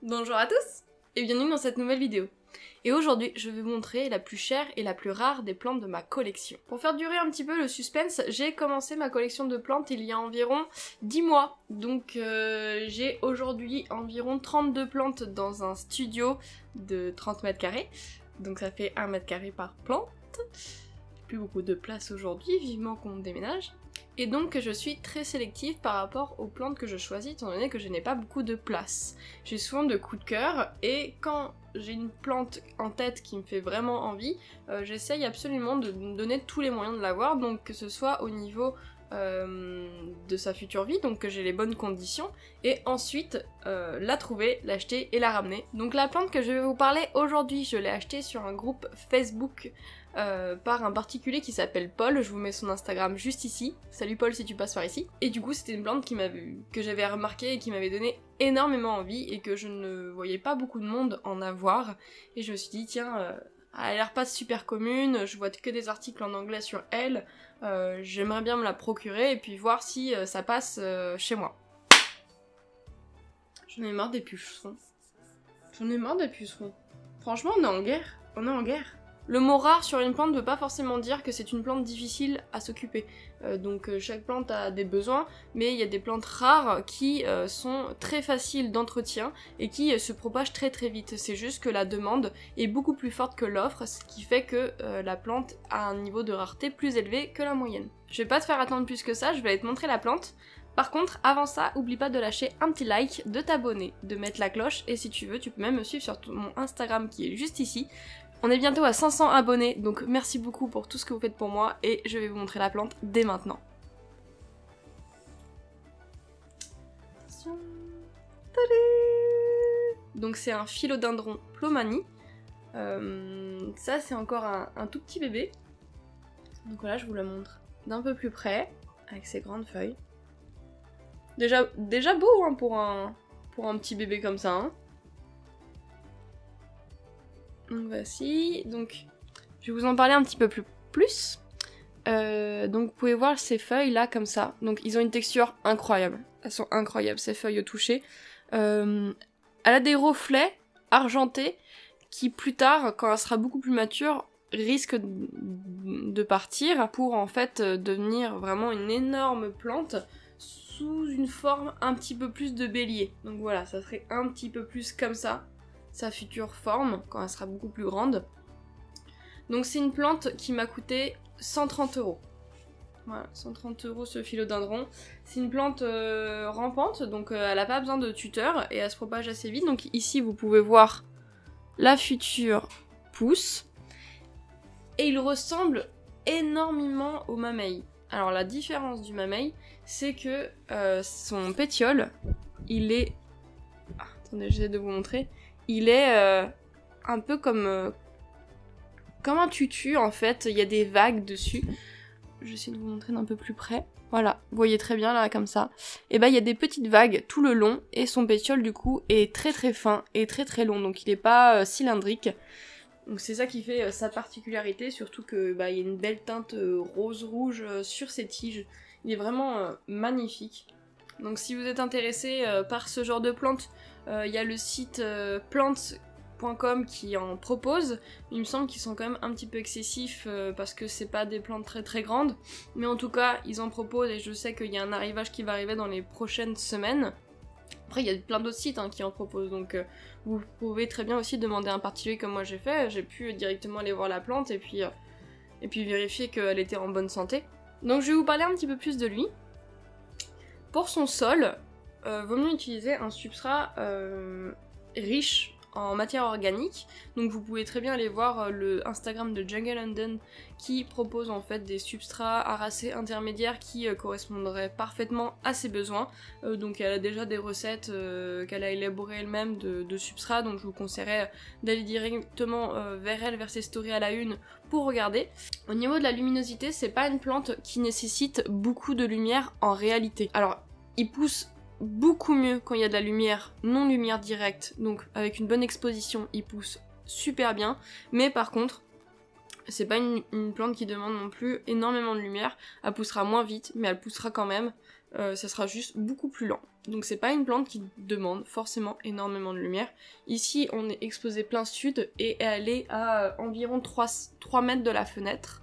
Bonjour à tous et bienvenue dans cette nouvelle vidéo. Et aujourd'hui, je vais vous montrer la plus chère et la plus rare des plantes de ma collection. Pour faire durer un petit peu le suspense, j'ai commencé ma collection de plantes il y a environ 10 mois. Donc j'ai aujourd'hui environ 32 plantes dans un studio de 30 mètres carrés. Donc ça fait 1 mètre carré par plante. Plus beaucoup de place aujourd'hui, vivement qu'on déménage. Et donc je suis très sélective par rapport aux plantes que je choisis étant donné que je n'ai pas beaucoup de place. J'ai souvent de coups de cœur et quand j'ai une plante en tête qui me fait vraiment envie, j'essaye absolument de me donner tous les moyens de l'avoir, donc que ce soit au niveau de sa future vie, donc que j'ai les bonnes conditions, et ensuite la trouver, l'acheter et la ramener. Donc la plante que je vais vous parler aujourd'hui, je l'ai achetée sur un groupe Facebook par un particulier qui s'appelle Paul, je vous mets son Instagram juste ici. Salut Paul si tu passes par ici. Et du coup c'était une plante que j'avais remarqué et qui m'avait donné énormément envie et que je ne voyais pas beaucoup de monde en avoir. Et je me suis dit tiens, elle a l'air pas super commune, je vois que des articles en anglais sur elle, j'aimerais bien me la procurer et puis voir si ça passe chez moi. J'en ai marre des pucerons. J'en ai marre des pucerons. Franchement on est en guerre, on est en guerre. Le mot rare sur une plante ne veut pas forcément dire que c'est une plante difficile à s'occuper. Donc chaque plante a des besoins, mais il y a des plantes rares qui sont très faciles d'entretien et qui se propagent très très vite. C'est juste que la demande est beaucoup plus forte que l'offre, ce qui fait que la plante a un niveau de rareté plus élevé que la moyenne. Je vais pas te faire attendre plus que ça, je vais aller te montrer la plante. Par contre, avant ça, oublie pas de lâcher un petit like, de t'abonner, de mettre la cloche, et si tu veux, tu peux même me suivre sur mon Instagram qui est juste ici. On est bientôt à 500 abonnés, donc merci beaucoup pour tout ce que vous faites pour moi et je vais vous montrer la plante dès maintenant. Attention. Donc c'est un philodendron plomanie. Ça c'est encore un tout petit bébé. Donc voilà, je vous le montre d'un peu plus près, avec ses grandes feuilles. Déjà beau hein, pour un petit bébé comme ça. Hein. Donc voici, donc je vais vous en parler un petit peu plus. Donc vous pouvez voir ces feuilles là comme ça, donc ils ont une texture incroyable, elles sont incroyables ces feuilles au toucher. Elle a des reflets argentés qui plus tard, quand elle sera beaucoup plus mature, risquent de partir pour en fait devenir vraiment une énorme plante sous une forme un petit peu plus de bélier. Donc voilà, ça serait un petit peu plus comme ça. Sa future forme, quand elle sera beaucoup plus grande. Donc c'est une plante qui m'a coûté 130 €. Voilà, 130 € ce philodendron. C'est une plante rampante, donc elle n'a pas besoin de tuteur et elle se propage assez vite. Donc ici vous pouvez voir la future pousse. Et il ressemble énormément au mamey. Alors la différence du mamey, c'est que son pétiole, il est... Ah, attendez, j'essaie de vous montrer. Il est un peu comme un tutu en fait, il y a des vagues dessus. J'essaie de vous montrer d'un peu plus près. Voilà, vous voyez très bien là comme ça. Et ben il y a des petites vagues tout le long et son pétiole du coup est très très fin et très très long, donc il n'est pas cylindrique. Donc c'est ça qui fait sa particularité, surtout que il y a une belle teinte rose-rouge sur ses tiges. Il est vraiment magnifique. Donc si vous êtes intéressé par ce genre de plante, il y a le site plants.com qui en propose. Il me semble qu'ils sont quand même un petit peu excessifs parce que c'est pas des plantes très très grandes. Mais en tout cas, ils en proposent et je sais qu'il y a un arrivage qui va arriver dans les prochaines semaines. Après, il y a plein d'autres sites qui en proposent, donc vous pouvez très bien aussi demander un particulier comme moi j'ai fait. J'ai pu directement aller voir la plante et puis vérifier qu'elle était en bonne santé. Donc je vais vous parler un petit peu plus de lui. Pour son sol, vaut mieux utiliser un substrat riche en matière organique. Donc vous pouvez très bien aller voir le Instagram de Jungle London qui propose en fait des substrats aracés intermédiaires qui correspondraient parfaitement à ses besoins. Donc elle a déjà des recettes qu'elle a élaborées elle-même de substrats, donc je vous conseillerais d'aller directement vers elle, vers ses stories à la une pour regarder. Au niveau de la luminosité, c'est pas une plante qui nécessite beaucoup de lumière en réalité. Alors il pousse beaucoup mieux quand il y a de la lumière, non lumière directe, donc avec une bonne exposition, il pousse super bien, mais par contre, c'est pas une plante qui demande non plus énormément de lumière, elle poussera moins vite, mais elle poussera quand même, ça sera juste beaucoup plus lent. Donc c'est pas une plante qui demande forcément énormément de lumière. Ici on est exposé plein sud et elle est à environ 3 mètres de la fenêtre.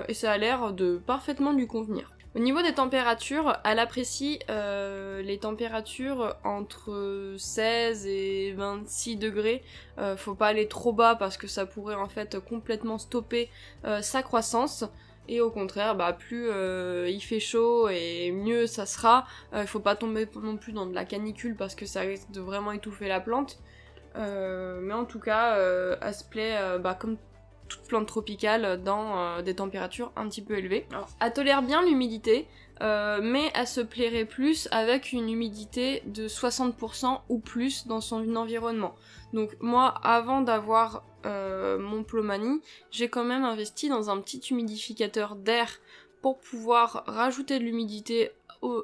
Et ça a l'air de parfaitement lui convenir. Au niveau des températures, elle apprécie les températures entre 16 et 26 degrés. Faut pas aller trop bas parce que ça pourrait en fait complètement stopper sa croissance. Et au contraire, bah, plus il fait chaud et mieux ça sera. Il faut pas tomber non plus dans de la canicule parce que ça risque de vraiment étouffer la plante. Mais en tout cas, elle se plaît comme toute plante tropicale dans des températures un petit peu élevées. Alors, elle tolère bien l'humidité, mais elle se plairait plus avec une humidité de 60% ou plus dans son environnement. Donc moi, avant d'avoir mon Plomanie, j'ai quand même investi dans un petit humidificateur d'air pour pouvoir rajouter de l'humidité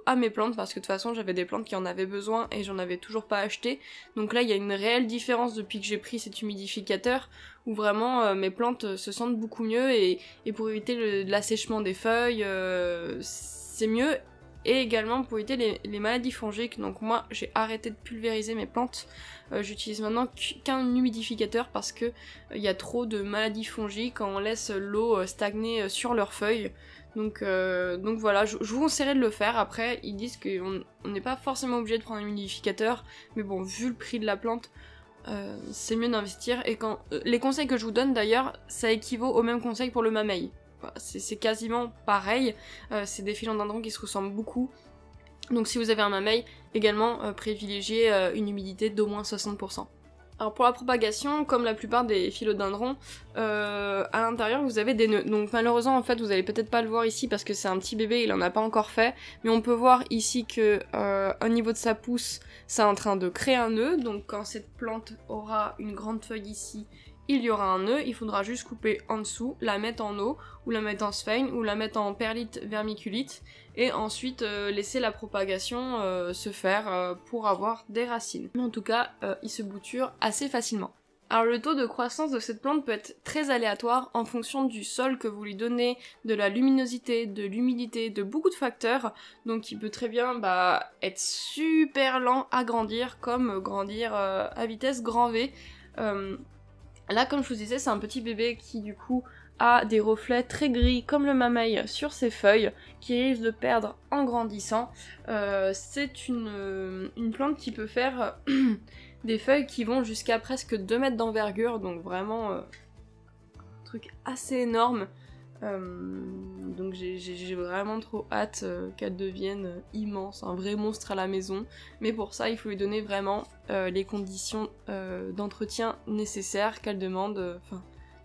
à mes plantes, parce que de toute façon j'avais des plantes qui en avaient besoin et j'en avais toujours pas acheté. Donc là il y a une réelle différence depuis que j'ai pris cet humidificateur, où vraiment mes plantes se sentent beaucoup mieux, et pour éviter l'assèchement des feuilles, c'est mieux. Et également pour éviter les maladies fongiques. Donc moi j'ai arrêté de pulvériser mes plantes. J'utilise maintenant qu'un humidificateur parce que il y a trop de maladies fongiques quand on laisse l'eau stagner sur leurs feuilles. Donc voilà, je vous conseillerais de le faire. Après ils disent qu'on n'est pas forcément obligé de prendre un humidificateur, mais bon, vu le prix de la plante, c'est mieux d'investir. Et les conseils que je vous donne d'ailleurs, ça équivaut aux mêmes conseils pour le mamey. C'est quasiment pareil, c'est des philodendrons qui se ressemblent beaucoup. Donc si vous avez un mamey, également privilégiez une humidité d'au moins 60%. Alors pour la propagation, comme la plupart des philodendrons, à l'intérieur vous avez des nœuds. Donc malheureusement en fait vous allez peut-être pas le voir ici parce que c'est un petit bébé, il en a pas encore fait. Mais on peut voir ici que au niveau de sa pousse, c'est en train de créer un nœud. Donc quand cette plante aura une grande feuille ici, il y aura un nœud, il faudra juste couper en dessous, la mettre en eau, ou la mettre en sphène, ou la mettre en perlite vermiculite, et ensuite laisser la propagation se faire pour avoir des racines. Mais en tout cas, il se bouture assez facilement. Alors le taux de croissance de cette plante peut être très aléatoire en fonction du sol que vous lui donnez, de la luminosité, de l'humidité, de beaucoup de facteurs, donc il peut très bien être super lent à grandir, comme grandir à vitesse grand V. Là, comme je vous disais, c'est un petit bébé qui, du coup, a des reflets très gris, comme le mamey, sur ses feuilles, qui risque de perdre en grandissant. C'est une plante qui peut faire des feuilles qui vont jusqu'à presque 2 mètres d'envergure, donc vraiment un truc assez énorme. Donc j'ai vraiment trop hâte qu'elle devienne immense, un vrai monstre à la maison. Mais pour ça, il faut lui donner vraiment les conditions d'entretien nécessaires qu'elle demande,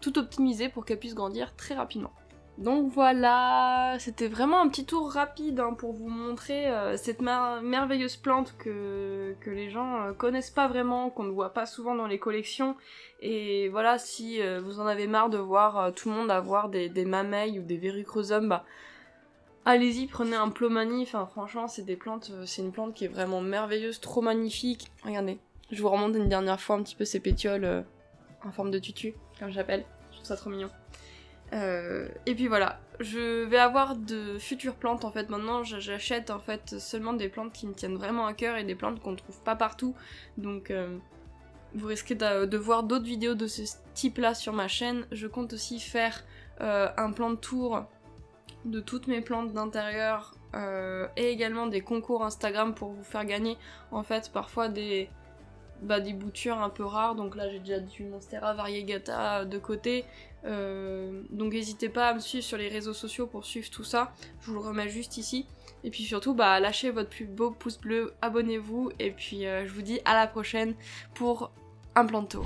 tout optimiser pour qu'elle puisse grandir très rapidement. Donc voilà, c'était vraiment un petit tour rapide pour vous montrer cette merveilleuse plante que les gens connaissent pas vraiment, qu'on ne voit pas souvent dans les collections. Et voilà, si vous en avez marre de voir tout le monde avoir des mamey ou des verrucrosum, allez-y, prenez un Plomanie. Enfin franchement, c'est une plante qui est vraiment merveilleuse, trop magnifique. Regardez, je vous remonte une dernière fois un petit peu ces pétioles en forme de tutu, comme j'appelle. Je trouve ça trop mignon. Et puis voilà, je vais avoir de futures plantes en fait. Maintenant j'achète en fait seulement des plantes qui me tiennent vraiment à cœur et des plantes qu'on ne trouve pas partout. Donc vous risquez de voir d'autres vidéos de ce type là sur ma chaîne. Je compte aussi faire un plan de tour de toutes mes plantes d'intérieur et également des concours Instagram pour vous faire gagner en fait parfois des boutures un peu rares. Donc là j'ai déjà du Monstera variegata de côté, donc n'hésitez pas à me suivre sur les réseaux sociaux pour suivre tout ça, je vous le remets juste ici. Et puis surtout lâchez votre plus beau pouce bleu, abonnez-vous, et puis je vous dis à la prochaine pour un plan de tour.